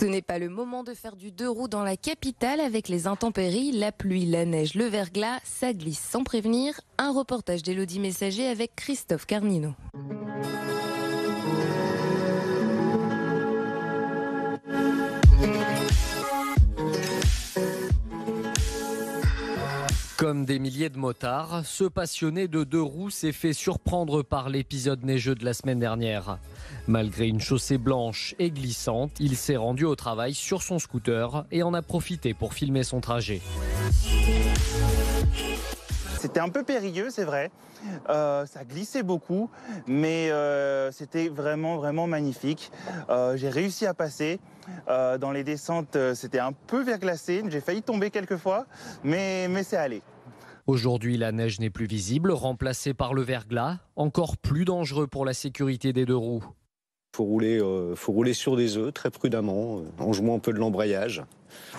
Ce n'est pas le moment de faire du deux roues dans la capitale avec les intempéries, la pluie, la neige, le verglas, ça glisse sans prévenir. Un reportage d'Élodie Messager avec Christophe Carnino. Comme des milliers de motards, ce passionné de deux roues s'est fait surprendre par l'épisode neigeux de la semaine dernière. Malgré une chaussée blanche et glissante, il s'est rendu au travail sur son scooter et en a profité pour filmer son trajet. C'était un peu périlleux, c'est vrai. Ça glissait beaucoup, mais c'était vraiment magnifique. J'ai réussi à passer. Dans les descentes, c'était un peu verglacé. J'ai failli tomber quelques fois, mais c'est allé. Aujourd'hui, la neige n'est plus visible, remplacée par le verglas, encore plus dangereux pour la sécurité des deux roues. Faut rouler sur des œufs très prudemment, en jouant un peu de l'embrayage.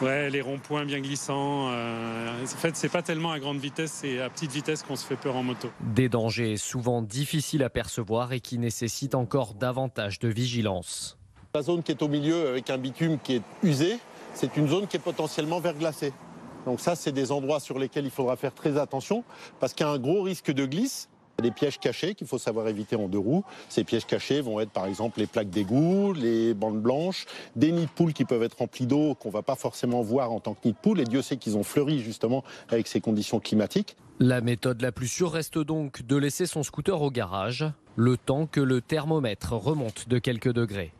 Ouais, les ronds-points bien glissants. En fait, c'est pas tellement à grande vitesse, c'est à petite vitesse qu'on se fait peur en moto. Des dangers souvent difficiles à percevoir et qui nécessitent encore davantage de vigilance. La zone qui est au milieu avec un bitume qui est usé, c'est une zone qui est potentiellement verglacée. Donc ça, c'est des endroits sur lesquels il faudra faire très attention parce qu'il y a un gros risque de glisse. Il y a des pièges cachés qu'il faut savoir éviter en deux roues. Ces pièges cachés vont être par exemple les plaques d'égout, les bandes blanches, des nids de poules qui peuvent être remplis d'eau qu'on ne va pas forcément voir en tant que nid de poule. Et Dieu sait qu'ils ont fleuri justement avec ces conditions climatiques. La méthode la plus sûre reste donc de laisser son scooter au garage, le temps que le thermomètre remonte de quelques degrés.